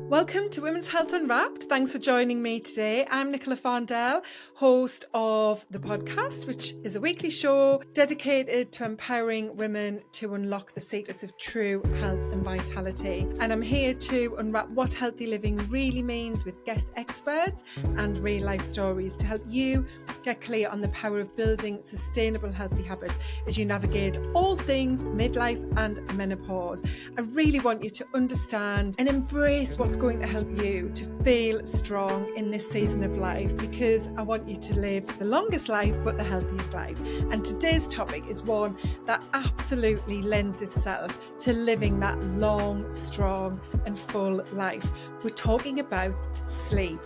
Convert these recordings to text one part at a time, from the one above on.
Welcome to Women's Health Unwrapped. Thanks for joining me today. I'm Nicola Fondell, host of the podcast, which is a weekly show dedicated to empowering women to unlock the secrets of true health and vitality. And I'm here to unwrap what healthy living really means with guest experts and real life stories to help you get clear on the power of building sustainable healthy habits as you navigate all things midlife and menopause. I really want you to understand and embrace what's going to help you to feel strong in this season of life, because I want you to live the longest life but the healthiest life. And today's topic is one that absolutely lends itself to living that long, strong and full life. We're talking about sleep.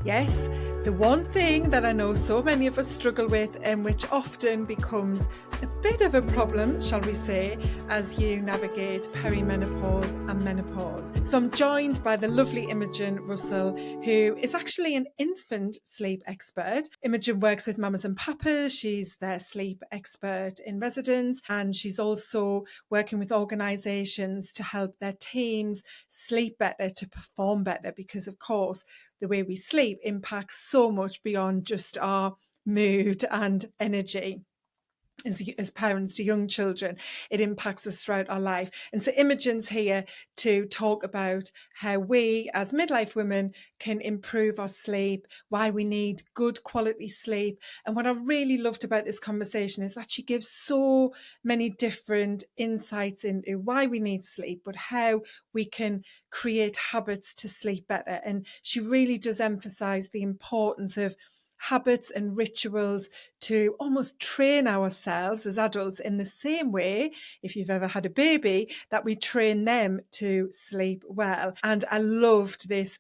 Yes, the one thing that I know so many of us struggle with and which often becomes a bit of a problem, shall we say, as you navigate perimenopause and menopause. So I'm joined by the lovely Imogen Russell, who is actually an infant sleep expert. Imogen works with mamas and papas. She's their sleep expert in residence, and she's also working with organisations to help their teams sleep better, to perform better, because of course, the way we sleep impacts so much beyond just our mood and energy. As parents to young children, it impacts us throughout our life. And so Imogen's here to talk about how we as midlife women can improve our sleep, why we need good quality sleep. And what I really loved about this conversation is that she gives so many different insights into why we need sleep, but how we can create habits to sleep better. And she really does emphasize the importance of habits and rituals to almost train ourselves as adults in the same way, if you've ever had a baby, that we train them to sleep well. And I loved this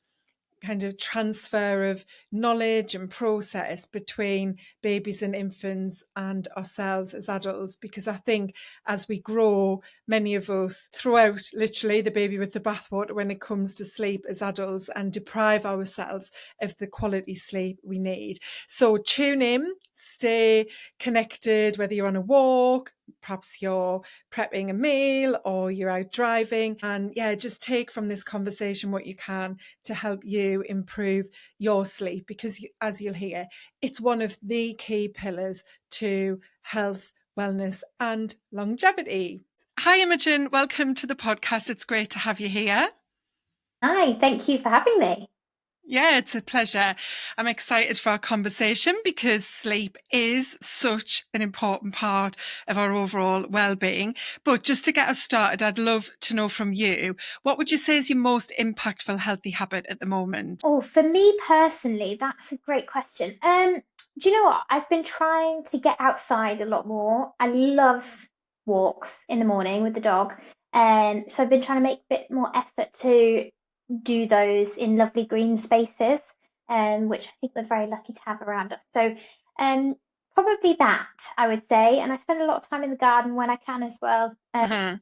kind of transfer of knowledge and process between babies and infants and ourselves as adults, because I think as we grow, many of us throw out literally the baby with the bathwater when it comes to sleep as adults and deprive ourselves of the quality sleep we need. So tune in, stay connected, whether you're on a walk, perhaps you're prepping a meal or you're out driving, and just take from this conversation what you can to help you improve your sleep, because as you'll hear, it's one of the key pillars to health, wellness and longevity. Hi Imogen, welcome to the podcast. It's great to have you here. Hi, thank you for having me. Yeah, it's a pleasure. I'm excited for our conversation because sleep is such an important part of our overall well-being. But just to get us started, I'd love to know from you, what would you say is your most impactful healthy habit at the moment? Oh, for me personally, that's a great question. Do you know what? I've been trying to get outside a lot more. I love walks in the morning with the dog. So I've been trying to make a bit more effort to do those in lovely green spaces, which I think we're very lucky to have around us. So probably that, I would say. And I spend a lot of time in the garden when I can as well. If I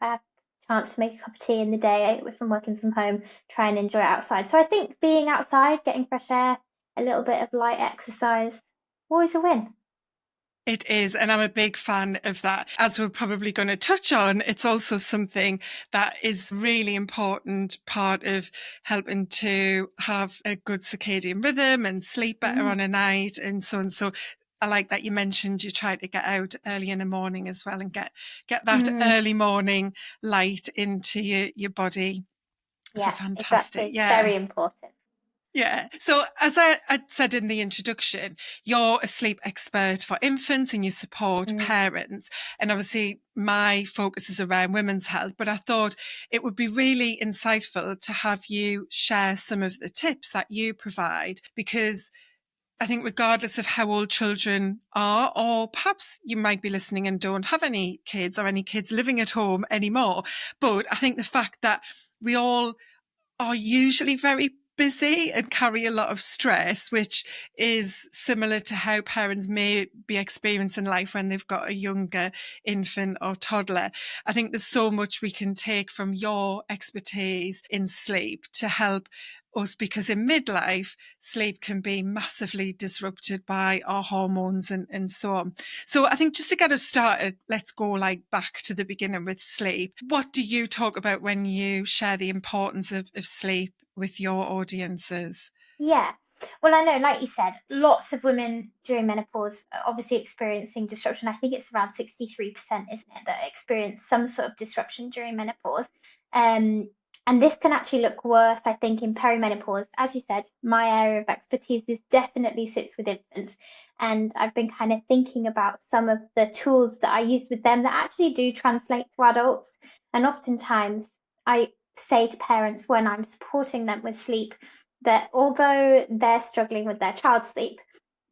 have a chance to make a cup of tea in the day, if I'm working from home, try and enjoy it outside. So I think being outside, getting fresh air, a little bit of light exercise, always a win. It is, and I'm a big fan of that. As we're probably going to touch on, it's also something that is really important part of helping to have a good circadian rhythm and sleep better on a night and so on. So I like that you mentioned you try to get out early in the morning as well and get that early morning light into your body. So Yeah, fantastic. exactly. Yeah. Very important. Yeah. So as I said in the introduction, you're a sleep expert for infants and you support parents. And obviously my focus is around women's health, but I thought it would be really insightful to have you share some of the tips that you provide, because I think regardless of how old children are, or perhaps you might be listening and don't have any kids or any kids living at home anymore, but I think the fact that we all are usually very busy and carry a lot of stress, which is similar to how parents may be experiencing life when they've got a younger infant or toddler. I think there's so much we can take from your expertise in sleep to help us, because in midlife, sleep can be massively disrupted by our hormones and so on. So I think just to get us started, let's go like back to the beginning with sleep. What do you talk about when you share the importance of sleep with your audiences? Yeah. Well, I know, like you said, lots of women during menopause are obviously experiencing disruption. I think it's around 63%, isn't it, that experience some sort of disruption during menopause. Um, and this can actually look worse, I think, in perimenopause. As you said, my area of expertise is definitely sits with infants. And I've been kind of thinking about some of the tools that I use with them that actually do translate to adults. And oftentimes I say to parents when I'm supporting them with sleep, that although they're struggling with their child's sleep,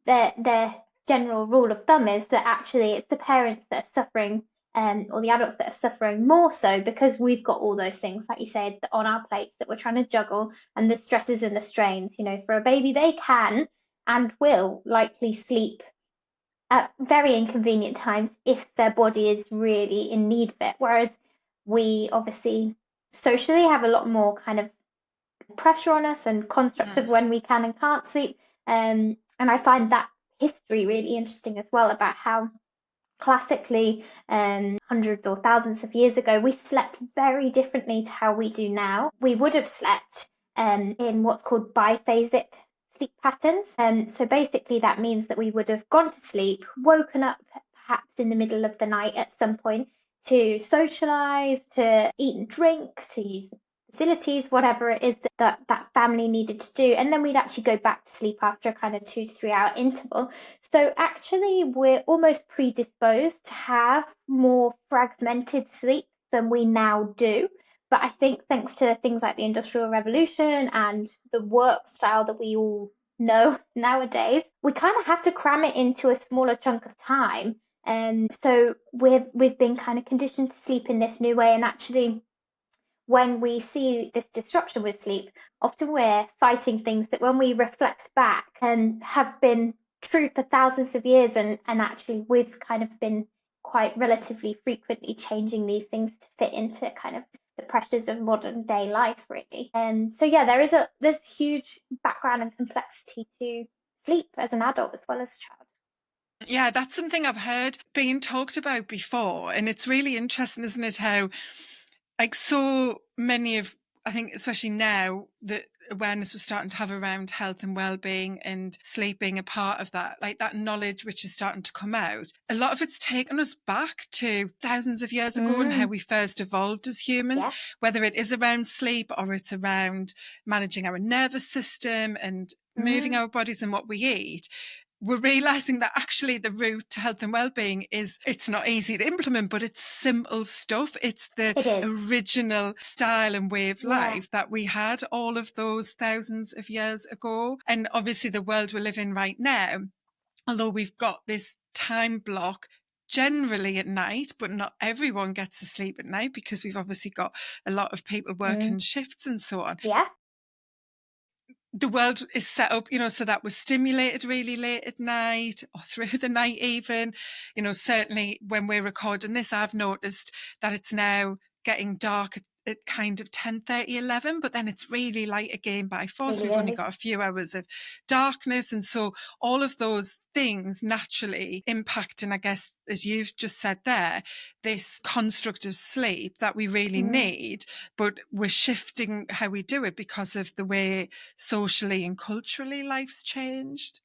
their general rule of thumb is that actually it's the parents that are suffering, or the adults that are suffering more so, because we've got all those things, like you said, on our plates that we're trying to juggle, and the stresses and the strains. For a baby, they can and will likely sleep at very inconvenient times if their body is really in need of it. Whereas we obviously socially have a lot more kind of pressure on us and constructs of Mm. when we can and can't sleep. And I find that history really interesting as well, about how classically, hundreds or thousands of years ago, we slept very differently to how we do now. We would have slept in what's called biphasic sleep patterns. So basically, that means that we would have gone to sleep, woken up perhaps in the middle of the night at some point to socialize, to eat and drink, to use the facilities, whatever it is that family needed to do. And then we'd actually go back to sleep after a kind of 2 to 3 hour interval. So actually, we're almost predisposed to have more fragmented sleep than we now do. But I think thanks to things like the Industrial Revolution and the work style that we all know nowadays, we kind of have to cram it into a smaller chunk of time. And so we've been kind of conditioned to sleep in this new way. And actually, when we see this disruption with sleep, often we're fighting things that when we reflect back and have been true for thousands of years, and actually we've kind of been quite relatively frequently changing these things to fit into kind of the pressures of modern day life, really. And so yeah, there's huge background and complexity to sleep as an adult as well as a child. Yeah, that's something I've heard being talked about before. And it's really interesting, isn't it, how like so many of, I think especially now, the awareness we're starting to have around health and well-being and sleep being a part of that, like that knowledge which is starting to come out. A lot of it's taken us back to thousands of years ago and how Mm, we first evolved as humans, yeah, whether it is around sleep or it's around managing our nervous system and moving mm, our bodies and what we eat. We're realizing that actually the route to health and well-being it's not easy to implement, but it's simple stuff. It's the it is. original style and way of Yeah. life that we had all of those thousands of years ago. And obviously the world we live in right now, although we've got this time block generally at night, but not everyone gets to sleep at night because we've obviously got a lot of people working Mm, shifts and so on. yeah. The world is set up, so that was stimulated really late at night or through the night even. Certainly when we're recording this, I've noticed that it's now getting dark at kind of 10:30, 11, but then it's really light again by 4. So Really we've only early. got a few hours of darkness. And so all of those things naturally impact, and I guess, as you've just said there, this construct of sleep that we really Mm. need, but we're shifting how we do it because of the way socially and culturally life's changed.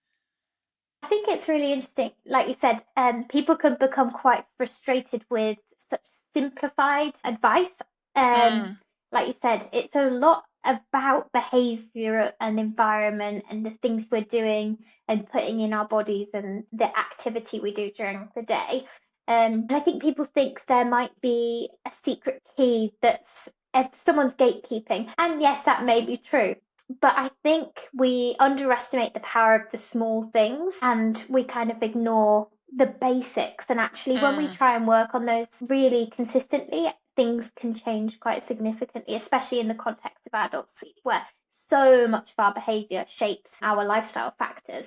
I think it's really interesting. Like you said, people can become quite frustrated with such simplified advice. Um, Mm, like you said, it's a lot about behavior and environment and the things we're doing and putting in our bodies and the activity we do during the day. And I think people think there might be a secret key that's if someone's gatekeeping. And yes, that may be true. But I think we underestimate the power of the small things and we kind of ignore the basics. And actually, when we mm. try and work on those really consistently, things can change quite significantly, especially in the context of adult sleep, where so much of our behavior shapes our lifestyle factors.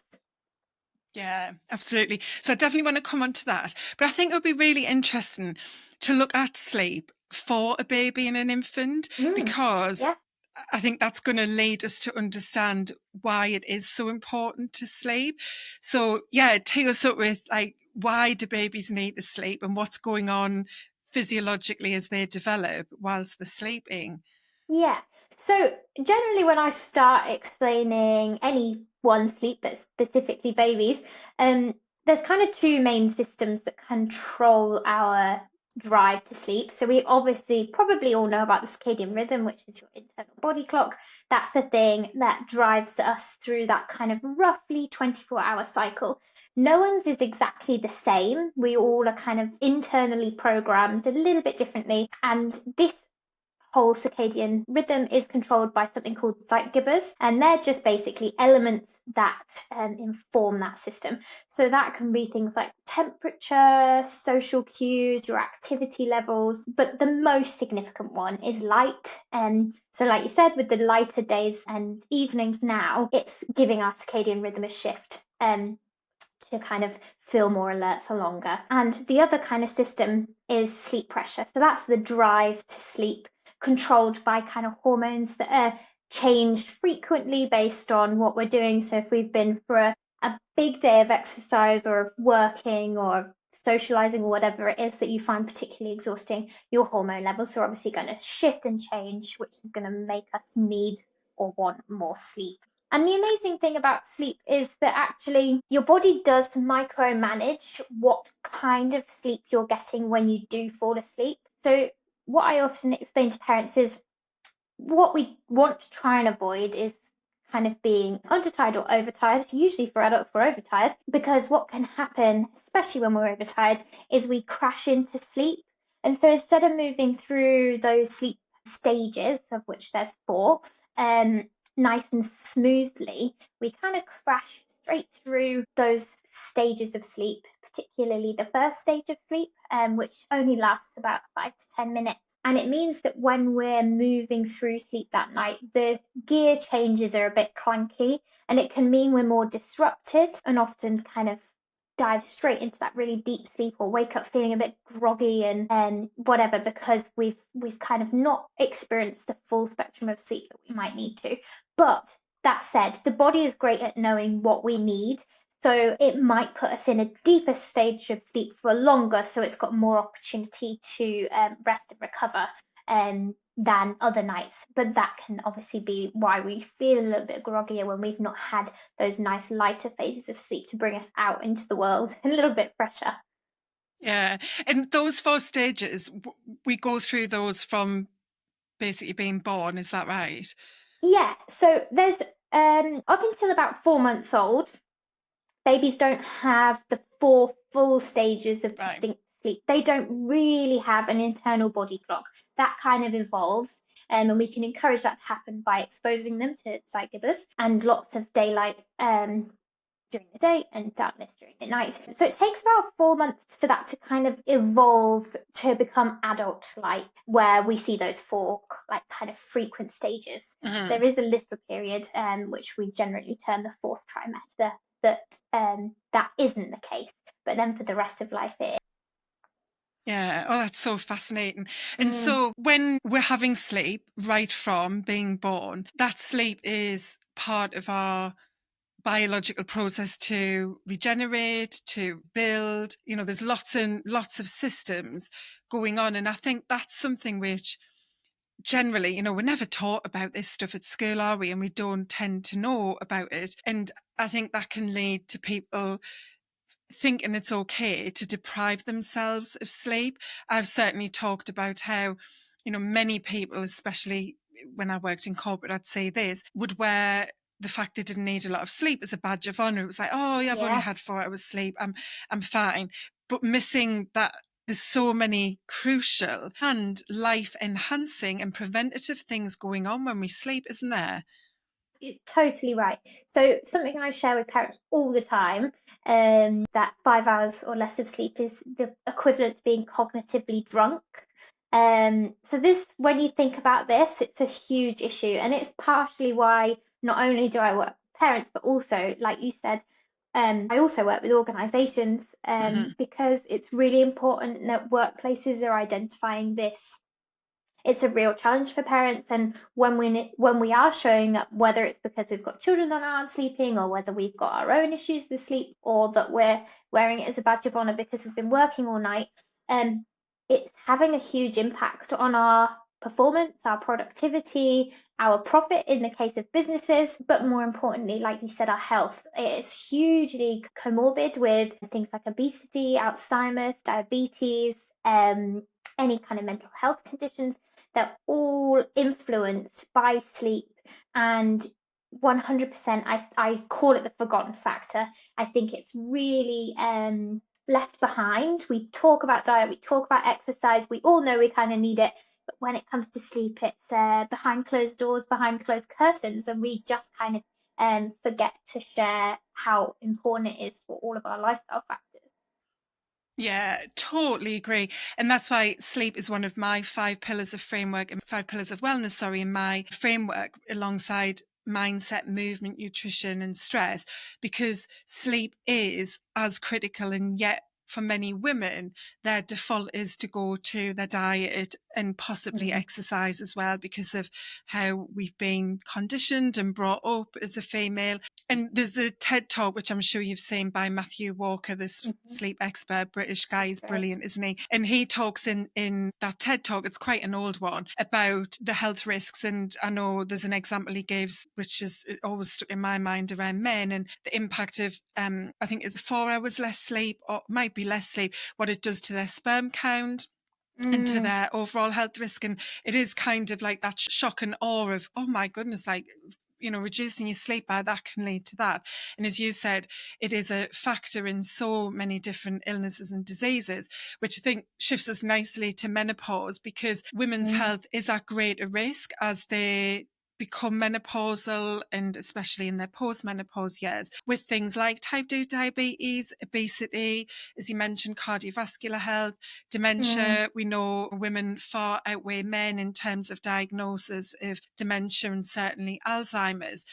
Yeah, absolutely. So I definitely want to come on to that. But I think it would be really interesting to look at sleep for a baby and an infant, Mm, because yeah. I think that's going to lead us to understand why it is so important to sleep. So yeah, take us up with like, why do babies need to sleep and what's going on physiologically as they develop whilst they're sleeping? Yeah. So generally, when I start explaining any one sleep, but specifically babies, um, there's kind of two main systems that control our drive to sleep. So we obviously probably all know about the circadian rhythm, which is your internal body clock. That's the thing that drives us through that kind of roughly 24-hour cycle. No one's is exactly the same. We all are kind of internally programmed a little bit differently. And this whole circadian rhythm is controlled by something called zeitgebers, and they're just basically elements that inform that system. So that can be things like temperature, social cues, your activity levels, but the most significant one is light. And so, like you said, with the lighter days and evenings now, it's giving our circadian rhythm a shift. To kind of feel more alert for longer. And the other kind of system is sleep pressure. So that's the drive to sleep, controlled by kind of hormones that are changed frequently based on what we're doing. So if we've been for a big day of exercise or working or socializing or whatever it is that you find particularly exhausting, your hormone levels are obviously going to shift and change, which is going to make us need or want more sleep. And the amazing thing about sleep is that actually your body does micromanage what kind of sleep you're getting when you do fall asleep. So what I often explain to parents is what we want to try and avoid is kind of being undertired or overtired. Usually for adults, we're overtired because what can happen, especially when we're overtired, is we crash into sleep. And so instead of moving through those sleep stages, of which there's four, nice and smoothly, we kind of crash straight through those stages of sleep, particularly the first stage of sleep, which only lasts about 5 to 10 minutes. And it means that when we're moving through sleep that night, the gear changes are a bit clunky, and it can mean we're more disrupted and often kind of dive straight into that really deep sleep or wake up feeling a bit groggy and whatever, because we've kind of not experienced the full spectrum of sleep that we might need to. But that said, the body is great at knowing what we need. So it might put us in a deeper stage of sleep for longer, so it's got more opportunity to rest and recover than other nights. But that can obviously be why we feel a little bit groggier when we've not had those nice lighter phases of sleep to bring us out into the world a little bbit fresher. Yeah. And those four stages, we go through those from basically being born, is that right? Yeah, so there's up until about 4 months old, babies don't have the four full stages of Right. distinct sleep. They don't really have an internal body clock. That kind of evolves. And we can encourage that to happen by exposing them to zeitgebers and lots of daylight during the day and darkness during the night. So it takes about 4 months for that to kind of evolve to become adult-like, where we see those four like kind of frequent stages. Mm-hmm. There is a little period which we generally term the fourth trimester that isn't the case, but then for the rest of life it is. Yeah. Oh, that's so fascinating. And Mm, so when we're having sleep right from being born, that sleep is part of our biological process to regenerate, to build. There's lots and lots of systems going on. And I think that's something which generally, we're never taught about this stuff at school, are we? And we don't tend to know about it. And I think that can lead to people thinking it's okay to deprive themselves of sleep. I've certainly talked about how, many people, especially when I worked in corporate, I'd say this, would wear the fact they didn't need a lot of sleep as a badge of honor. It was like, oh yeah, I've only yeah. had 4 hours sleep. I'm fine. But missing that there's so many crucial and life enhancing and preventative things going on when we sleep, isn't there? You're totally right. So something I share with parents all the time, that 5 hours or less of sleep is the equivalent to being cognitively drunk. So this, when you think about this, it's a huge issue, and it's partially why not only do I work with parents, but also, like you said, I also work with organisations, Mm-hmm. because it's really important that workplaces are identifying this It's a real challenge for parents, and when we are showing up, whether it's because we've got children that aren't sleeping, or whether we've got our own issues with sleep, or that we're wearing it as a badge of honor because we've been working all night, um, it's having a huge impact on our performance, our productivity, our profit in the case of businesses, but more importantly, like you said, our health. It is hugely comorbid with things like obesity, Alzheimer's, diabetes, any kind of mental health conditions. They're all influenced by sleep, and 100%, I call it the forgotten factor. I think it's really left behind. We talk about diet, we talk about exercise, we all know we kind of need it, but when it comes to sleep, it's behind closed doors, behind closed curtains, and we just kind of forget to share how important it is for all of our lifestyle factors. Yeah, totally agree. And that's why sleep is one of my 5 pillars of framework and 5 pillars of wellness, in my framework alongside mindset, movement, nutrition, and stress, because sleep is as critical. And yet, for many women, their default is to go to their diet and possibly Mm. exercise as well because of how we've been conditioned and brought up as a female. And there's the TED Talk, which I'm sure you've seen, by Matthew Walker, this Mhm. sleep expert, British guy. It's He's great. brilliant, isn't he? And he talks in that TED Talk, it's quite an old one, about the health risks. And I know there's an example he gives, which is always stuck in my mind, around men and the impact of, I think it's 4 hours less sleep, or might be less sleep, what it does to their sperm count and to Mm. their overall health risk. And it is kind of like that shock and awe of, oh my goodness, like, reducing your sleep, that can lead to that. And as you said, it is a factor in so many different illnesses and diseases, which I think shifts us nicely to menopause, because women's Mm. health is at greater risk as they become menopausal, and especially in their post-menopause years, with things like type 2 diabetes, obesity, as you mentioned, cardiovascular health, Mm. dementia. We know women far outweigh men in terms of diagnosis of dementia and certainly Alzheimer's.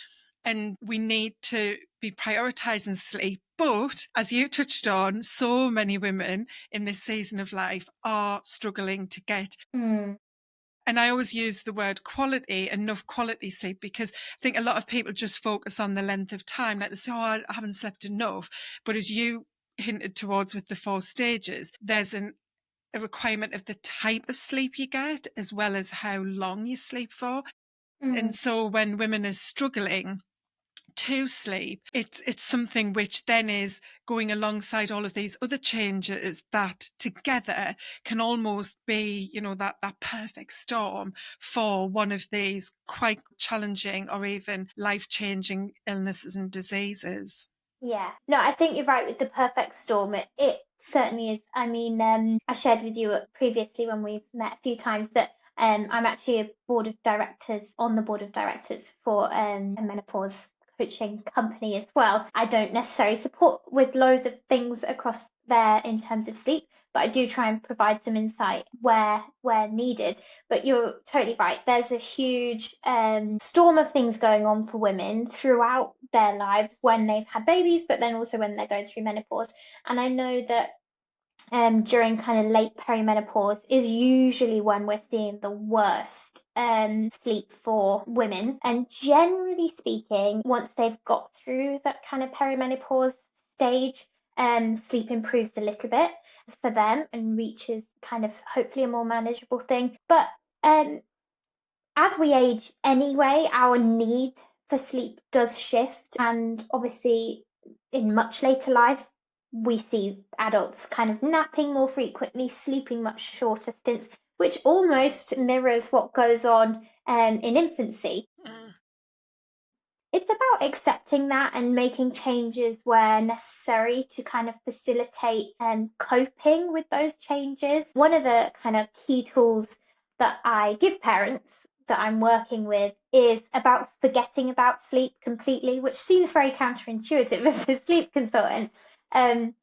And we need to be prioritizing sleep. But as you touched on, so many women in this season of life are struggling to get, Mm. and I always use the word quality, enough quality sleep, because I think a lot of people just focus on the length of time. Like they say, oh, I haven't slept enough. But as you hinted towards with the 4 stages, there's a requirement of the type of sleep you get as well as how long you sleep for. And Mm. so when women are struggling to sleep, it's something which then is going alongside all of these other changes that together can almost be, that perfect storm for one of these quite challenging or even life-changing illnesses and diseases. Yeah, no, I think you're right with the perfect storm. It certainly is. I mean, I shared with you previously when we've met a few times that I'm actually on the board of directors for a menopause coaching company as well. I don't necessarily support with loads of things across there in terms of sleep, but I do try and provide some insight where needed. But you're totally right. There's a huge storm of things going on for women throughout their lives when they've had babies, but then also when they're going through menopause. And I know that during kind of late perimenopause is usually when we're seeing the worst sleep for women. And generally speaking, once they've got through that kind of perimenopause stage, sleep improves a little bit for them and reaches kind of hopefully a more manageable thing. But um, as we age anyway, our need for sleep does shift, and obviously, in much later life, we see adults kind of napping more frequently, sleeping much shorter stints, which almost mirrors what goes on in infancy. Mm. It's about accepting that and making changes where necessary to kind of facilitate coping with those changes. One of the kind of key tools that I give parents that I'm working with is about forgetting about sleep completely, which seems very counterintuitive as a sleep consultant. Um,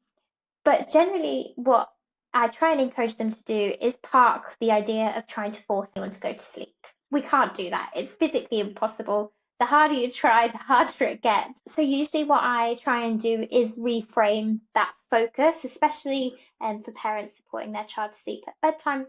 but generally, what I try and encourage them to do is park the idea of trying to force anyone to go to sleep. We can't do that. It's physically impossible. The harder you try, the harder it gets. So usually what I try and do is reframe that focus, especially for parents supporting their child to sleep at bedtime,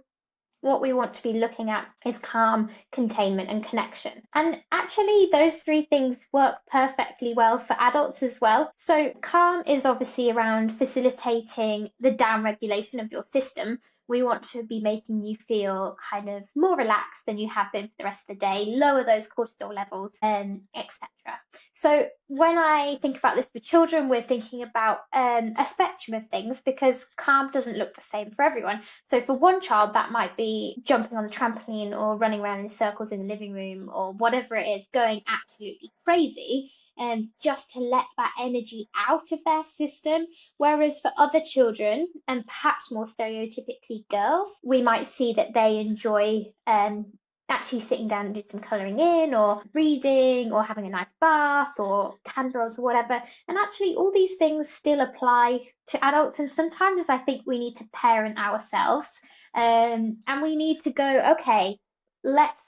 what we want to be looking at is calm, containment, and connection. And actually, those three things work perfectly well for adults as well. So, calm is obviously around facilitating the downregulation of your system. We want to be making you feel kind of more relaxed than you have been for the rest of the day, lower those cortisol levels, etc. So when I think about this for children, we're thinking about a spectrum of things because calm doesn't look the same for everyone. So for one child, that might be jumping on the trampoline or running around in circles in the living room or whatever it is, going absolutely crazy, just to let that energy out of their system. Whereas for other children, and perhaps more stereotypically girls, we might see that they enjoy actually sitting down and do some colouring in or reading or having a nice bath or candles or whatever. And actually all these things still apply to adults. And sometimes I think we need to parent ourselves, and we need to go, okay, let's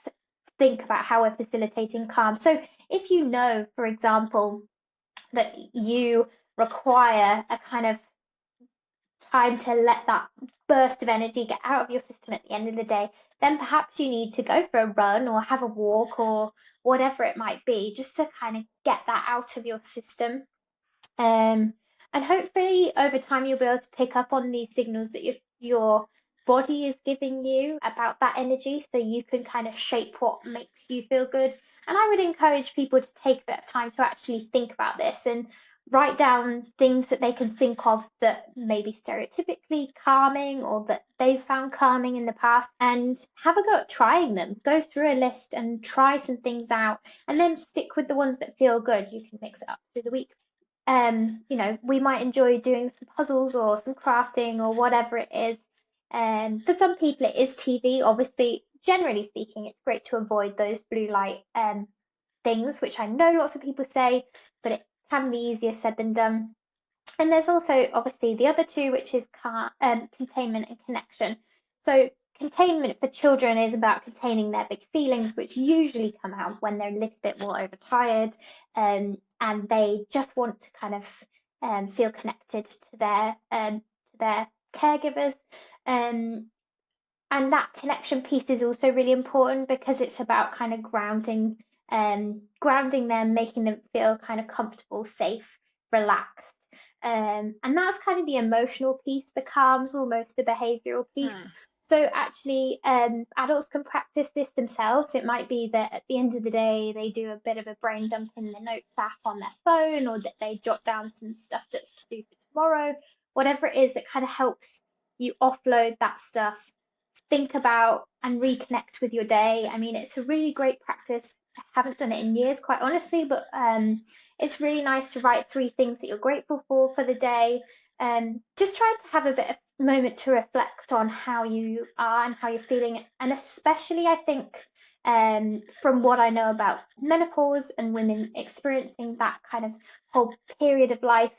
think about how we're facilitating calm. So if you know, for example, that you require a kind of time to let that burst of energy get out of your system at the end of the day, then perhaps you need to go for a run or have a walk or whatever it might be, just to kind of get that out of your system. Um, and hopefully over time you'll be able to pick up on these signals that your body is giving you about that energy so you can kind of shape what makes you feel good. And I would encourage people to take a bit of time to actually think about this and write down things that they can think of that may be stereotypically calming or that they've found calming in the past, and have a go at trying them. Go through a list and try some things out and then stick with the ones that feel good. You can mix it up through the week. We might enjoy doing some puzzles or some crafting or whatever it is. For some people, it is TV. Obviously, generally speaking, it's great to avoid those blue light things, which I know lots of people say, but it can be easier said than done. And there's also obviously the other two, which is containment and connection. So containment for children is about containing their big feelings, which usually come out when they're a little bit more overtired, and they just want to kind of feel connected to their caregivers. And that connection piece is also really important because it's about kind of grounding them, making them feel kind of comfortable, safe, relaxed. And that's kind of the emotional piece. The calm's almost the behavioral piece. So actually, adults can practice this themselves. It might be that at the end of the day, they do a bit of a brain dump in the notes app on their phone, or that they jot down some stuff that's to do for tomorrow. Whatever it is that kind of helps you offload that stuff, think about and reconnect with your day. I mean, it's a really great practice. I haven't done it in years, quite honestly, but it's really nice to write three things that you're grateful for the day. Just try to have a bit of moment to reflect on how you are and how you're feeling. And especially, I think, from what I know about menopause and women experiencing that kind of whole period of life,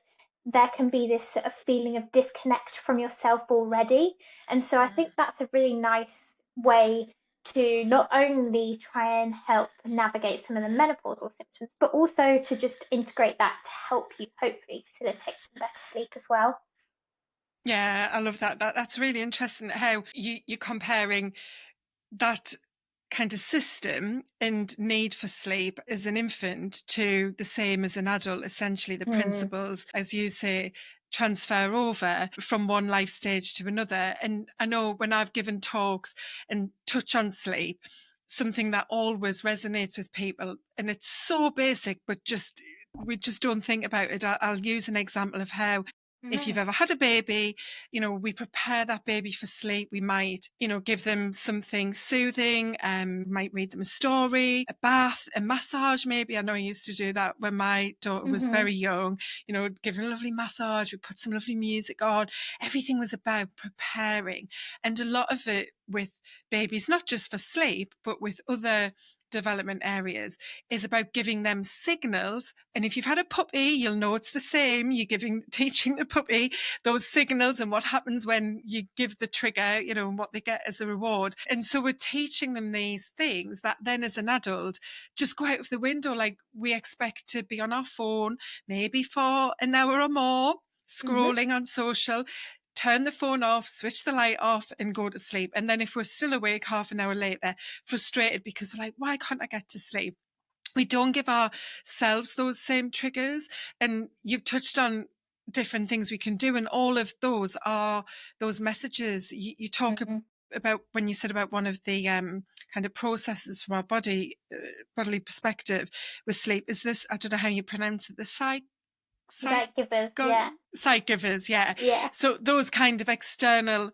there can be this sort of feeling of disconnect from yourself already. And so I think that's a really nice way to not only try and help navigate some of the menopausal symptoms, but also to just integrate that to help you hopefully facilitate some better sleep as well. Yeah, I love that. That's really interesting how you're comparing that kind of system and need for sleep as an infant to the same as an adult. Essentially, the principles, as you say, transfer over from one life stage to another. And I know when I've given talks and touch on sleep, something that always resonates with people, and it's so basic, but we just don't think about it. I'll use an example of how, if you've ever had a baby, we prepare that baby for sleep. We might, give them something soothing, might read them a story, a bath, a massage maybe. I know I used to do that when my daughter was very young, give her a lovely massage, we put some lovely music on. Everything was about preparing. And a lot of it with babies, not just for sleep, but with other development areas, is about giving them signals. And if you've had a puppy, you'll know it's the same. You're teaching the puppy those signals and what happens when you give the trigger, and what they get as a reward. And so we're teaching them these things that then as an adult just go out of the window. Like, we expect to be on our phone maybe for an hour or more, scrolling on social, turn the phone off, switch the light off and go to sleep. And then if we're still awake half an hour later, frustrated because we're like, why can't I get to sleep? We don't give ourselves those same triggers. And you've touched on different things we can do. And all of those are those messages. You talk about, when you said about one of the kind of processes from our bodily perspective with sleep, is this, I don't know how you pronounce it, the That givers, yeah. sight givers, yeah. Yeah. So those kind of external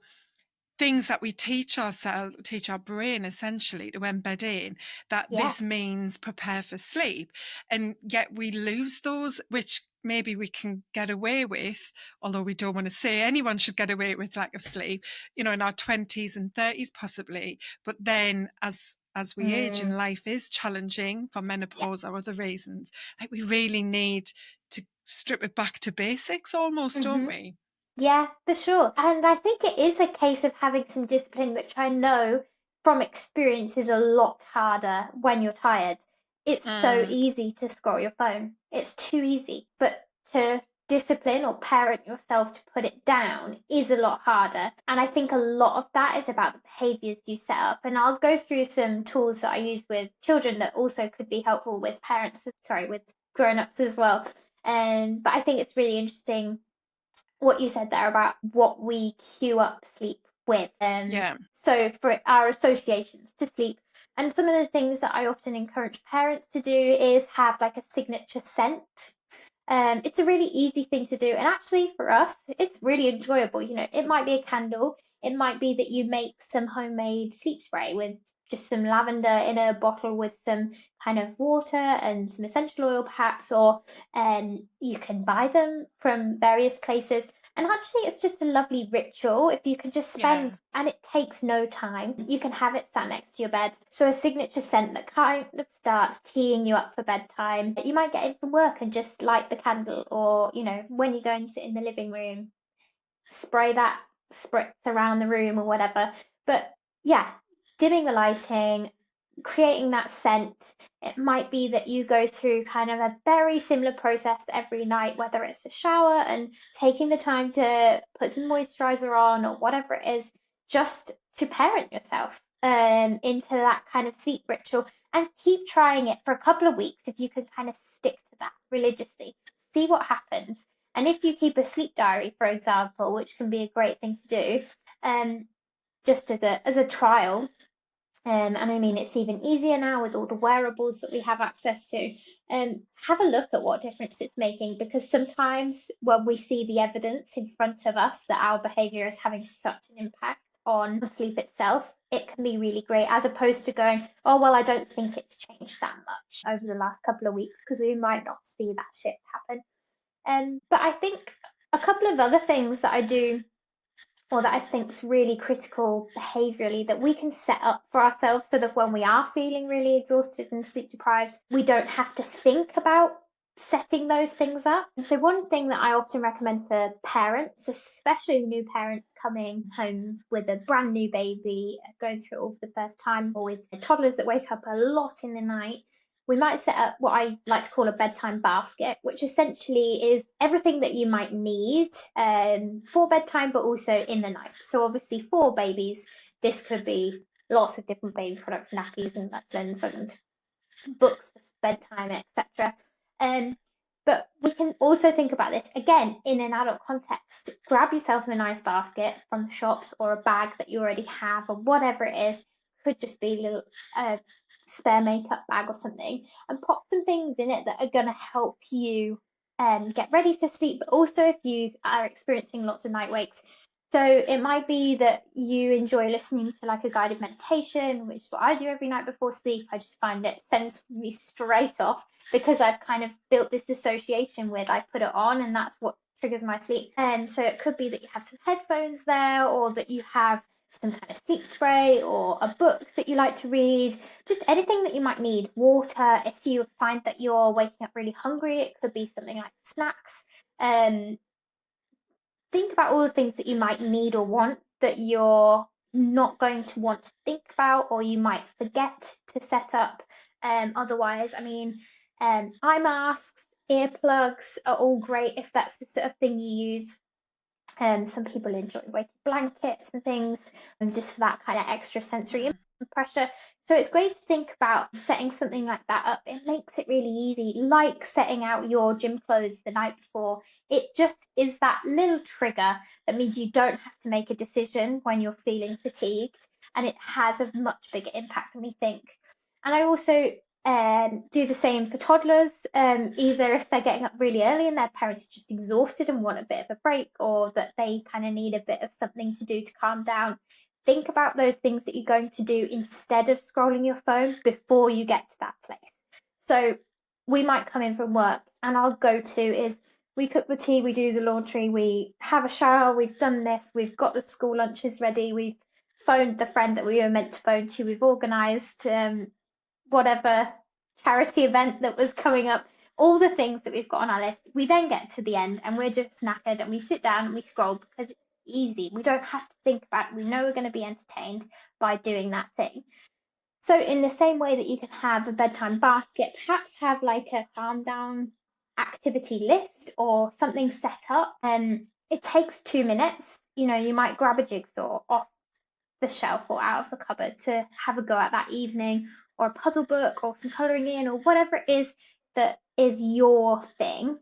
things that we teach ourselves, teach our brain essentially to embed in, that this means prepare for sleep. And yet we lose those, which maybe we can get away with, although we don't want to say anyone should get away with lack of sleep, in our 20s and 30s possibly. But then as we age and life is challenging for menopause or other reasons, like we really need to strip it back to basics almost, don't we? Yeah, for sure. And I think it is a case of having some discipline, which I know from experience is a lot harder when you're tired. It's so easy to scroll your phone. It's too easy. But to discipline or parent yourself to put it down is a lot harder. And I think a lot of that is about the behaviors you set up. And I'll go through some tools that I use with children that also could be helpful with with grown-ups as well. But I think it's really interesting what you said there about what we cue up sleep with. So for our associations to sleep, and some of the things that I often encourage parents to do is have like a signature scent. It's a really easy thing to do, and actually for us, it's really enjoyable. It might be a candle, it might be that you make some homemade sleep spray with just some lavender in a bottle with some kind of water and some essential oil perhaps, or you can buy them from various places. And actually, it's just a lovely ritual if you can just spend, and it takes no time. You can have it sat next to your bed. So a signature scent that kind of starts teeing you up for bedtime. You might get in from work and just light the candle, or, when you go and sit in the living room, spray that spritz around the room or whatever. But yeah, dimming the lighting, creating that scent. It might be that you go through kind of a very similar process every night, whether it's a shower and taking the time to put some moisturizer on or whatever it is, just to parent yourself into that kind of sleep ritual, and keep trying it for a couple of weeks if you can kind of stick to that religiously. See what happens. And if you keep a sleep diary, for example, which can be a great thing to do, just as a trial, and I mean, it's even easier now with all the wearables that we have access to. Have a look at what difference it's making, because sometimes when we see the evidence in front of us that our behavior is having such an impact on sleep itself, it can be really great, as opposed to going, oh, well, I don't think it's changed that much over the last couple of weeks, because we might not see that shift happen. But I think a couple of other things that I do, or that I think is really critical behaviorally, that we can set up for ourselves so that when we are feeling really exhausted and sleep deprived, we don't have to think about setting those things up. And so one thing that I often recommend for parents, especially new parents coming home with a brand new baby, going through it all for the first time, or with toddlers that wake up a lot in the night, we might set up what I like to call a bedtime basket, which essentially is everything that you might need for bedtime, but also in the night. So obviously for babies, this could be lots of different baby products, nappies and muslins and books for bedtime, etc. But we can also think about this again in an adult context. Grab yourself a nice basket from the shops, or a bag that you already have, or whatever it is. Could just be a little spare makeup bag or something, and pop some things in it that are going to help you get ready for sleep, but also if you are experiencing lots of night wakes. So it might be that you enjoy listening to like a guided meditation, which is what I do every night before sleep. I just find it sends me straight off, because I've kind of built this association with, I put it on and that's what triggers my sleep. And so it could be that you have some headphones there, or that you have some kind of sleep spray, or a book that you like to read, just anything that you might need. Water, if you find that you're waking up really hungry, it could be something like snacks. Think about all the things that you might need or want that you're not going to want to think about, or you might forget to set up. Otherwise, I mean, eye masks, earplugs are all great if that's the sort of thing you use. Some people enjoy weighted blankets and things, and just for that kind of extra sensory pressure. So it's great to think about setting something like that up. It makes it really easy, like setting out your gym clothes the night before. It just is that little trigger that means you don't have to make a decision when you're feeling fatigued, and it has a much bigger impact than we think. And I also do the same for toddlers, either if they're getting up really early and their parents are just exhausted and want a bit of a break, or that they kind of need a bit of something to do to calm down. Think about those things that you're going to do instead of scrolling your phone before you get to that place. So we might come in from work, and our go-to is we cook the tea, we do the laundry, we have a shower, we've done this, we've got the school lunches ready, we've phoned the friend that we were meant to phone to, we've organised whatever charity event that was coming up, all the things that we've got on our list. We then get to the end and we're just knackered and we sit down and we scroll because it's easy. We don't have to think about it. We know we're going to be entertained by doing that thing. So in the same way that you can have a bedtime basket, perhaps have like a calm down activity list or something set up. And it takes 2 minutes. You know, you might grab a jigsaw off the shelf or out of the cupboard to have a go at that evening, or a puzzle book or some colouring in, or whatever it is that is your thing,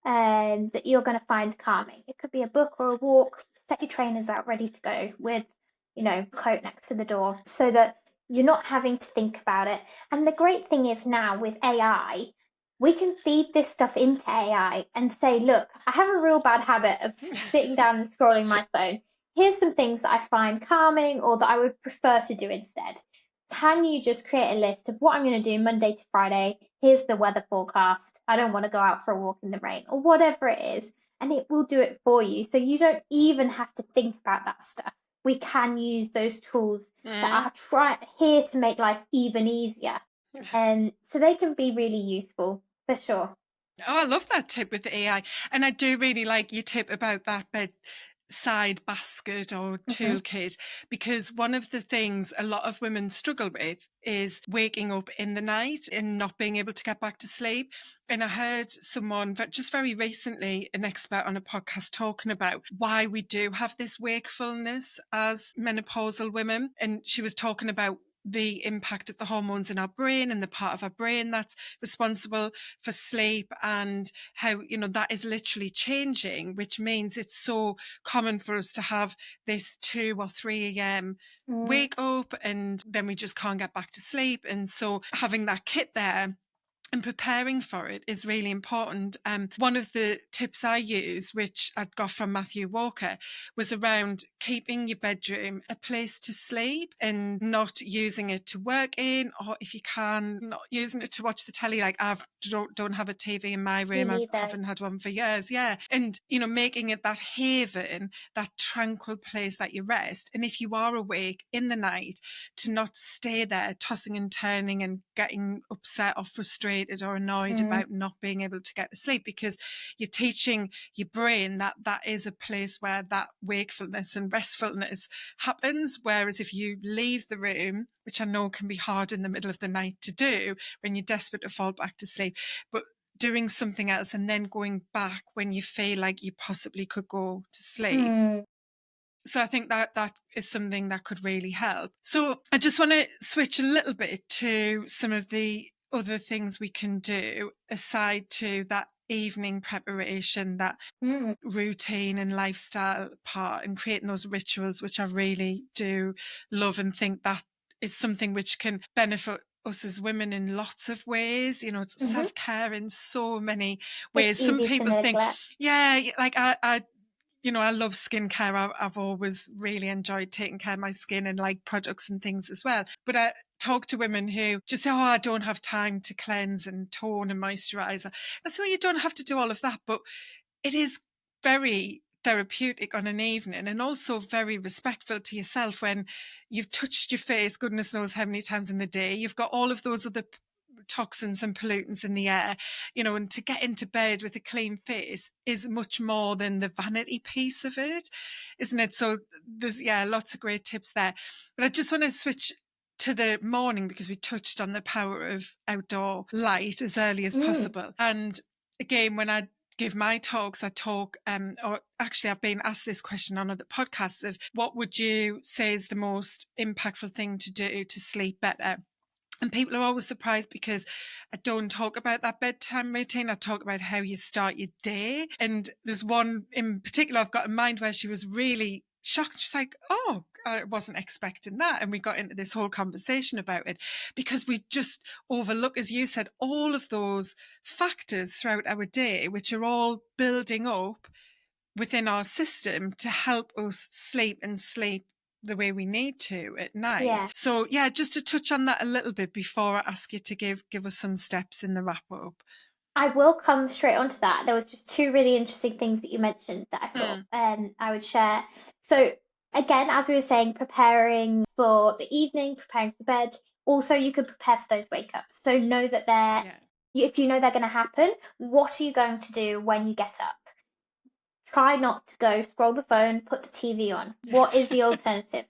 that you're going to find calming. It could be a book or a walk. Set your trainers out ready to go with, coat next to the door, so that you're not having to think about it. And the great thing is now with AI, we can feed this stuff into AI and say, look, I have a real bad habit of sitting down and scrolling my phone. Here's some things that I find calming or that I would prefer to do instead. Can you just create a list of what I'm going to do Monday to Friday? Here's the weather forecast. I don't want to go out for a walk in the rain, or whatever it is, and it will do it for you. So you don't even have to think about that stuff. We can use those tools that are here to make life even easier. And so they can be really useful for sure. Oh, I love that tip with the AI. And I do really like your tip about that bedside basket or Mm-hmm. toolkit, because one of the things a lot of women struggle with is waking up in the night and not being able to get back to sleep. And I heard someone just very recently, an expert on a podcast, talking about why we do have this wakefulness as menopausal women. And she was talking about the impact of the hormones in our brain and the part of our brain that's responsible for sleep, and how, that is literally changing, which means it's so common for us to have this 2 or 3 a.m. wake up, and then we just can't get back to sleep. And so having that kit there and preparing for it is really important. One of the tips I use, which I'd got from Matthew Walker, was around keeping your bedroom a place to sleep and not using it to work in, or if you can, not using it to watch the telly. Like I don't have a TV in my Me room. I neither. haven't had one for years. Yeah. And, making it that haven, that tranquil place that you rest. And if you are awake in the night, to not stay there tossing and turning and getting upset or frustrated or annoyed about not being able to get to sleep, because you're teaching your brain that that is a place where that wakefulness and restfulness happens. Whereas if you leave the room, which I know can be hard in the middle of the night to do when you're desperate to fall back to sleep, but doing something else and then going back when you feel like you possibly could go to sleep. So I think that that is something that could really help. So I just want to switch a little bit to some of the other things we can do aside to that evening preparation, that routine and lifestyle part, and creating those rituals, which I really do love and think that is something which can benefit us as women in lots of ways. It's self-care in so many It's ways. Some easy to people think, neglect. yeah, like I love skincare. I've always really enjoyed taking care of my skin and like products and things as well. But I talk to women who just say, oh, I don't have time to cleanse and tone and moisturize. I say, well, you don't have to do all of that, but it is very therapeutic on an evening, and also very respectful to yourself when you've touched your face goodness knows how many times in the day. You've got all of those other toxins and pollutants in the air, and to get into bed with a clean face is much more than the vanity piece of it, isn't it? So there's, lots of great tips there. But I just want to switch to the morning, because we touched on the power of outdoor light as early as possible. And again, when I give my talks, I talk, or actually I've been asked this question on other podcasts of what would you say is the most impactful thing to do to sleep better? And people are always surprised because I don't talk about that bedtime routine. I talk about how you start your day. And there's one in particular I've got in mind where she was really shocked. She's like, oh, I wasn't expecting that. And we got into this whole conversation about it because we just overlook, as you said, all of those factors throughout our day, which are all building up within our system to help us sleep and sleep the way we need to at night. Yeah. So yeah, just to touch on that a little bit before I ask you to give us some steps in the wrap up. I will come straight onto that. There was just two really interesting things that you mentioned that I thought I would share. So again, as we were saying, preparing for the evening, preparing for bed. Also, you can prepare for those wake ups. So know that if you know they're going to happen, what are you going to do when you get up? Try not to go scroll the phone, put the TV on. What is the alternative?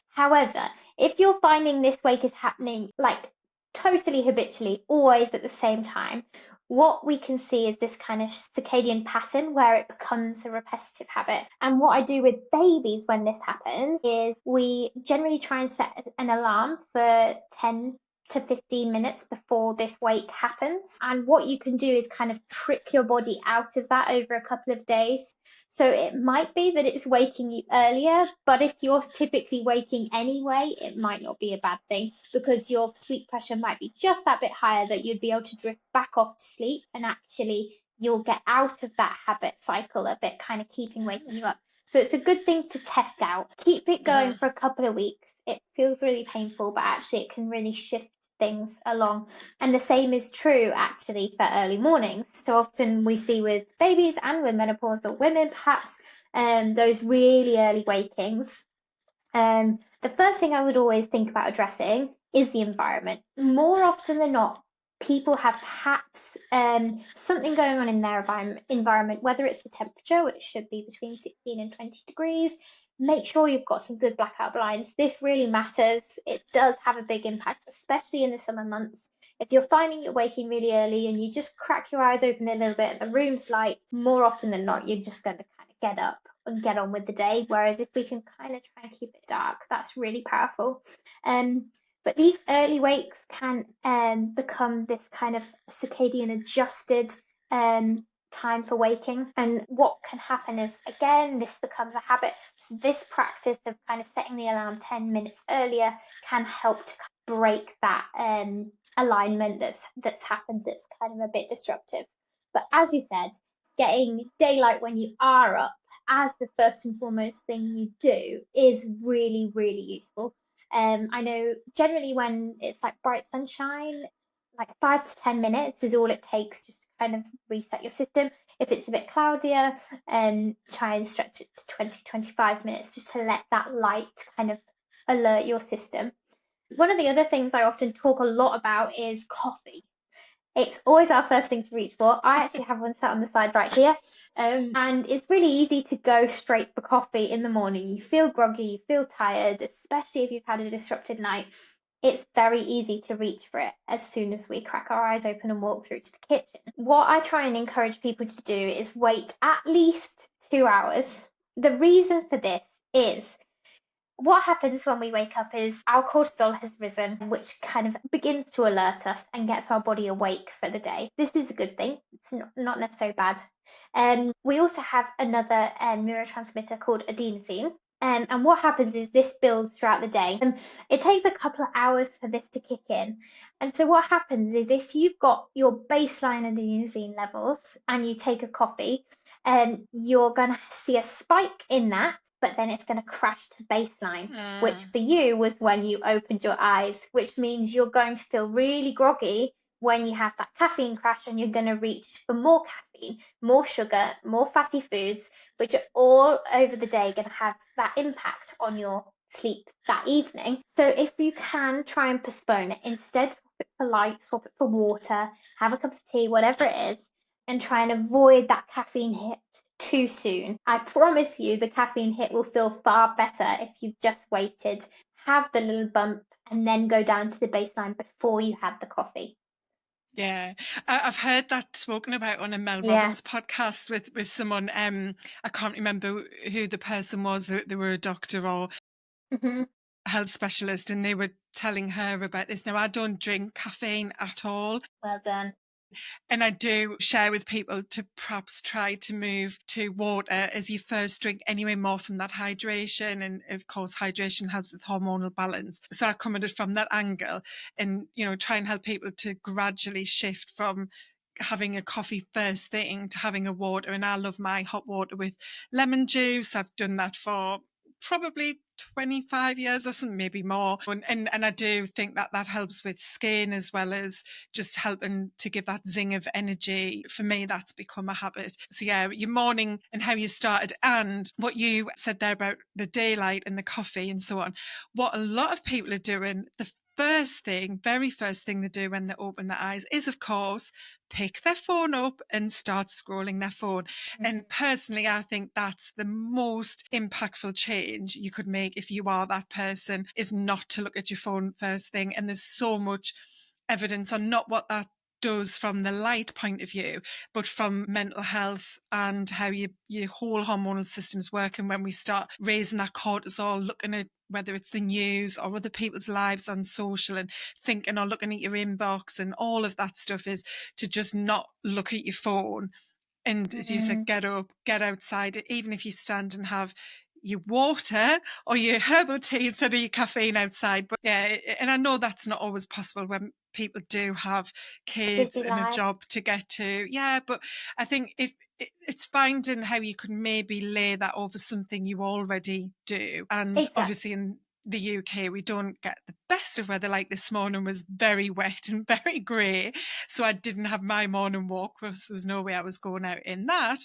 However, if you're finding this wake is happening like totally habitually, always at the same time, what we can see is this kind of circadian pattern where it becomes a repetitive habit. And what I do with babies when this happens is we generally try and set an alarm for 10 to 15 minutes before this wake happens. And what you can do is kind of trick your body out of that over a couple of days. So it might be that it's waking you earlier, but if you're typically waking anyway, it might not be a bad thing because your sleep pressure might be just that bit higher that you'd be able to drift back off to sleep, and actually you'll get out of that habit cycle a bit, kind of keeping waking you up. So it's a good thing to test out. Keep it going for a couple of weeks. It feels really painful, but actually it can really shift things along. And the same is true actually for early mornings. So often we see with babies and with menopausal women, perhaps, those really early wakings. The first thing I would always think about addressing is the environment. More often than not, people have perhaps something going on in their environment, whether it's the temperature, which should be between 16 and 20 degrees. Make sure you've got some good blackout blinds. This really matters. It does have a big impact, especially in the summer months. If you're finding you're waking really early and you just crack your eyes open a little bit and the room's light, more often than not, you're just going to kind of get up and get on with the day. Whereas if we can kind of try and keep it dark, that's really powerful. But these early wakes can become this kind of circadian adjusted time for waking. And what can happen is, again, this becomes a habit. So this practice of kind of setting the alarm 10 minutes earlier can help to break that alignment that's happened that's kind of a bit disruptive. But as you said, getting daylight when you are up as the first and foremost thing you do is really, really useful. I know generally when it's like bright sunshine, like 5 to 10 minutes is all it takes just to kind of reset your system. If it's a bit cloudier, try and stretch it to 20-25 minutes just to let that light kind of alert your system. One of the other things I often talk a lot about is coffee. It's always our first thing to reach for. I actually have one sat on the side right here. And it's really easy to go straight for coffee in the morning. You feel groggy, you feel tired, especially if you've had a disrupted night. It's very easy to reach for it as soon as we crack our eyes open and walk through to the kitchen. What I try and encourage people to do is wait at least 2 hours. The reason for this is what happens when we wake up is our cortisol has risen, which kind of begins to alert us and gets our body awake for the day. This is a good thing. It's not necessarily bad. We also have another neurotransmitter called adenosine. And what happens is this builds throughout the day. It takes a couple of hours for this to kick in. And so what happens is if you've got your baseline adenosine levels and you take a coffee, you're going to see a spike in that, but then it's going to crash to baseline, which for you was when you opened your eyes, which means you're going to feel really groggy when you have that caffeine crash, and you're going to reach for more caffeine, more sugar, more fatty foods, which are all over the day going to have that impact on your sleep that evening. So if you can, try and postpone it. Instead, swap it for light, swap it for water, have a cup of tea, whatever it is, and try and avoid that caffeine hit too soon. I promise you the caffeine hit will feel far better if you've just waited, have the little bump, and then go down to the baseline before you had the coffee. Yeah, I've heard that spoken about on a Mel Yeah. Robbins podcast with someone. I can't remember who the person was. They were a doctor or Hmm. health specialist, and they were telling her about this. Now, I don't drink caffeine at all. Well done. And I do share with people to perhaps try to move to water as your first drink anyway, more from that hydration. And of course, hydration helps with hormonal balance. So I come at it from that angle and, try and help people to gradually shift from having a coffee first thing to having a water. And I love my hot water with lemon juice. I've done that for probably 25 years or something, maybe more. And I do think that that helps with skin as well as just helping to give that zing of energy. For me, that's become a habit. So yeah, your morning and how you started and what you said there about the daylight and the coffee and so on. What a lot of people are doing, the very first thing they do when they open their eyes is, of course, pick their phone up and start scrolling their phone. And personally, I think that's the most impactful change you could make if you are that person, is not to look at your phone first thing. And there's so much evidence on not what that does from the light point of view, but from mental health and how your whole hormonal system's working when we start raising that cortisol, looking at whether it's the news or other people's lives on social and thinking or looking at your inbox and all of that stuff, is to just not look at your phone. And as you said, Mm. get up, get outside, even if you stand and have your water or your herbal tea instead of your caffeine outside. But yeah, and I know that's not always possible when people do have kids Busy and a lives. job to get to. Yeah, but I think if it's finding how you can maybe lay that over something you already do. And Exactly. obviously in the UK, we don't get the best of weather. Like this morning was very wet and very grey. So I didn't have my morning walk because there was no way I was going out in that.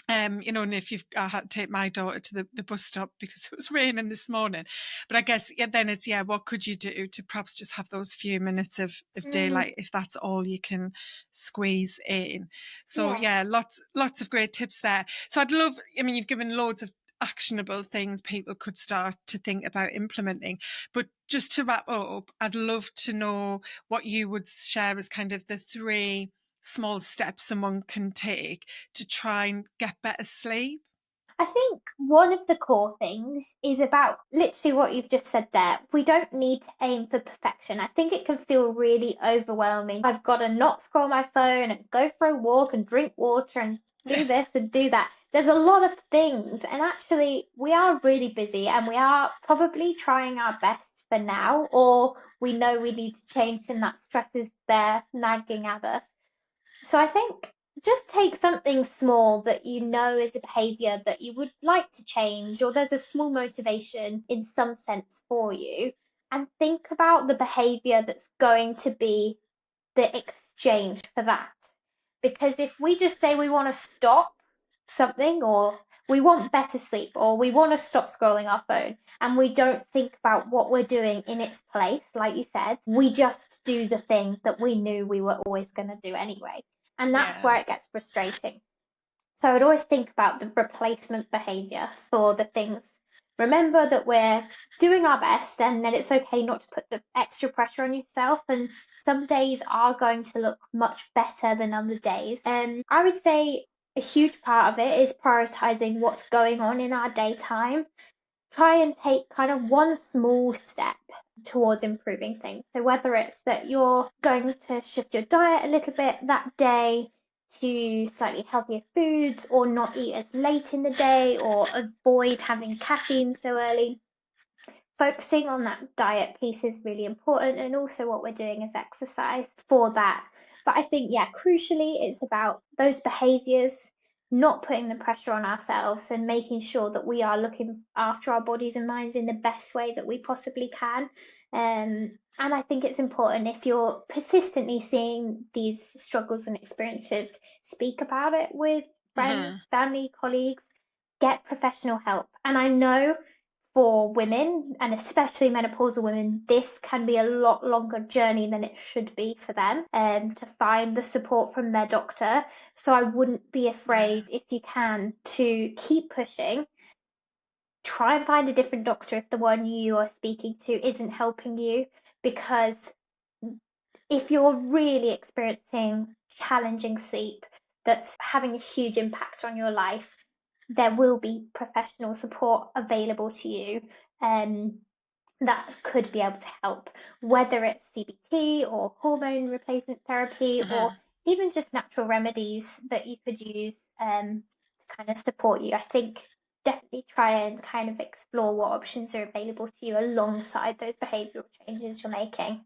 And if I had to take my daughter to the bus stop because it was raining this morning. But I guess, yeah, then it's, yeah, what could you do to perhaps just have those few minutes of Mm. daylight if that's all you can squeeze in? So Yeah. yeah, lots of great tips there. So I'd love, you've given loads of actionable things people could start to think about implementing. But just to wrap up, I'd love to know what you would share as kind of the 3 small steps someone can take to try and get better sleep. I think one of the core things is about literally what you've just said there. We don't need to aim for perfection. I think it can feel really overwhelming. I've got to not scroll my phone and go for a walk and drink water and Yeah. do this and do that. There's a lot of things, and actually, we are really busy and we are probably trying our best for now, or we know we need to change and that stress is there nagging at us. So I think just take something small that you know is a behavior that you would like to change, or there's a small motivation in some sense for you, and think about the behavior that's going to be the exchange for that. Because if we just say we want to stop something, or we want better sleep, or we want to stop scrolling our phone, and we don't think about what we're doing in its place, like you said, we just do the thing that we knew we were always going to do anyway. And that's Yeah. where it gets frustrating. So I'd always think about the replacement behavior for the things. Remember that we're doing our best and that it's okay not to put the extra pressure on yourself. And some days are going to look much better than other days. And I would say a huge part of it is prioritizing what's going on in our daytime. Try and take kind of one small step towards improving things. So whether it's that you're going to shift your diet a little bit that day to slightly healthier foods, or not eat as late in the day, or avoid having caffeine so early, focusing on that diet piece is really important, and also what we're doing is exercise for that. But I think, yeah, crucially, it's about those behaviors, not putting the pressure on ourselves, and making sure that we are looking after our bodies and minds in the best way that we possibly can. And I think it's important, if you're persistently seeing these struggles and experiences, speak about it with friends, Mm-hmm. family, colleagues, get professional help. And I know for women, and especially menopausal women, this can be a lot longer journey than it should be for them, to find the support from their doctor. So I wouldn't be Yeah. afraid, if you can, to keep pushing. Try and find a different doctor if the one you are speaking to isn't helping you, because if you're really experiencing challenging sleep that's having a huge impact on your life, there will be professional support available to you. Um, that could be able to help, whether it's CBT or hormone replacement therapy or Mhm. even just natural remedies that you could use to kind of support you. I think definitely try and kind of explore what options are available to you alongside those behavioural changes you're making.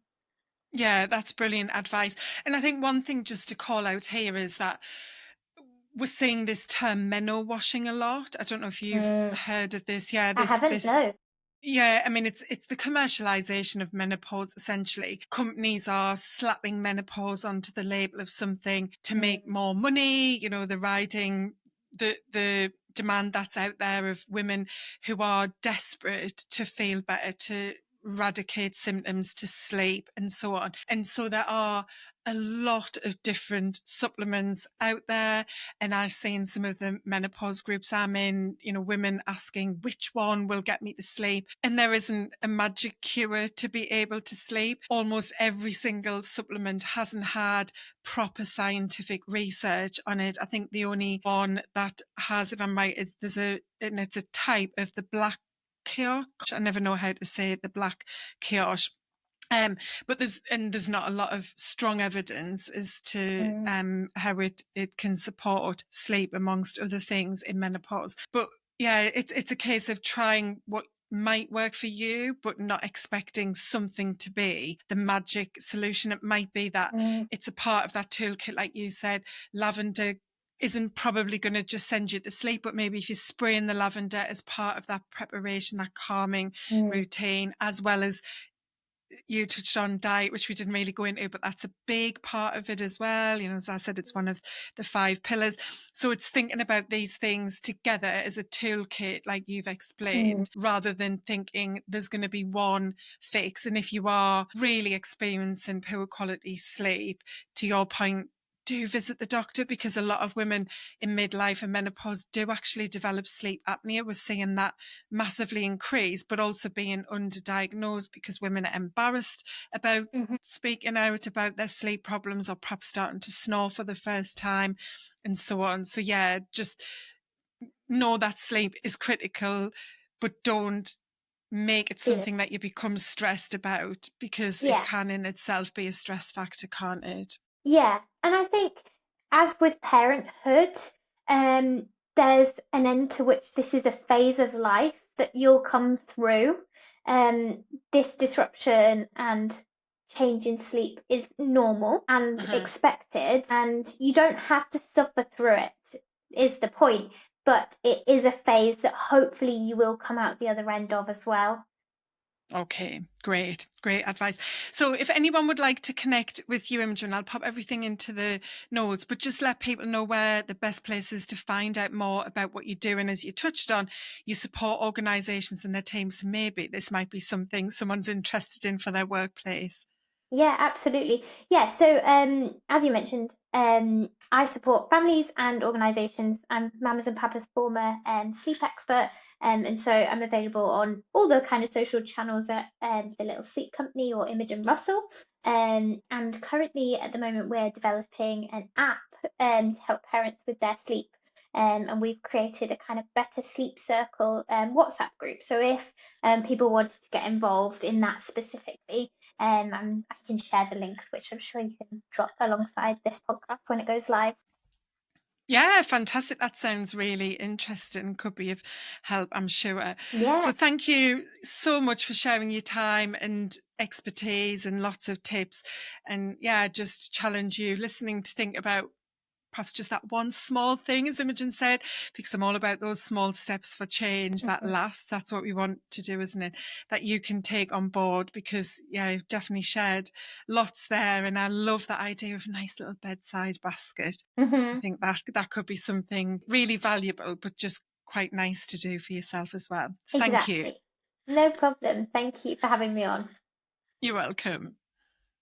Yeah, that's brilliant advice. And I think one thing just to call out here is that we're seeing this term menno washing a lot. I don't know if you've Mm, heard of this. Yeah, I haven't, this no. yeah, I mean it's the commercialization of menopause essentially. Companies are slapping menopause onto the label of something to make Mm, more money. You know, they're riding the demand that's out there of women who are desperate to feel better, to eradicate symptoms, to sleep, and so on. And so there are a lot of different supplements out there, and I've seen some of the menopause groups I'm in, you know, women asking which one will get me to sleep. And there isn't a magic cure to be able to sleep. Almost every single supplement hasn't had proper scientific research on it. I think the only one that has, if I'm right, is and it's a type of the black kiosh. I never know how to say it, the black kiosh. Um, but there's not a lot of strong evidence as to mm, how it can support sleep amongst other things in menopause. But yeah, it's a case of trying what might work for you, but not expecting something to be the magic solution. It might be that mm, it's a part of that toolkit, like you said. Lavender isn't probably going to just send you to sleep, but maybe if you spray in the lavender as part of that preparation, that calming mm, routine, as well as you touched on diet, which we didn't really go into, but that's a big part of it as well. You know, as I said, it's one of the 5 pillars. So it's thinking about these things together as a toolkit, like you've mm, explained, rather than thinking there's going to be one fix. And if you are really experiencing poor quality sleep, to your point, do visit the doctor, because a lot of women in midlife and menopause do actually develop sleep apnea. We're seeing that massively increase, but also being underdiagnosed because women are embarrassed about mhm. speaking out about their sleep problems, or perhaps starting to snore for the first time, and so on. So yeah, just know that sleep is critical, but don't make it Feel it. something that you become stressed about, because it Yeah. can in itself be a stress factor, can't it? Yeah, and I think as with parenthood, um, there's an end to which this is a phase of life that you'll come through. This disruption and change in sleep is normal and Mhm. expected, and you don't have to suffer through it, is the point. But it is a phase that hopefully you will come out the other end of as well. Okay, great, great advice. So if anyone would like to connect with you, Imogen, I'll pop everything into the notes, but just let people know where the best place is to find out more about what you do. And as you touched on, you support organisations and their teams. So maybe this might be something someone's interested in for their workplace. Yeah, absolutely. Yeah, so as you mentioned, I support families and organisations. I'm Mamas and Papa's former sleep expert, and so I'm available on all the kind of social channels at the Little Sleep Company or Imogen Russell. And currently, at the moment, we're developing an app to help parents with their sleep. And we've created a kind of better sleep circle WhatsApp group. So if people wanted to get involved in that specifically, and I can share the link, which I'm sure you can drop alongside this podcast when it goes live. Yeah, fantastic. That sounds really interesting. Could be of help, I'm sure. So Yeah. thank you so much for sharing your time and expertise and lots of tips. And yeah, just challenge you listening to think about perhaps just that one small thing, as Imogen said, because I'm all about those small steps for change that Mhm. lasts. That's what we want to do, isn't it? That you can take on board, because yeah, I've definitely shared lots there. And I love that idea of a nice little bedside basket. I Mhm. think that could be something really valuable, but just quite nice to do for yourself as well. So thank you. Exactly. No problem. Thank you for having me on. You're welcome.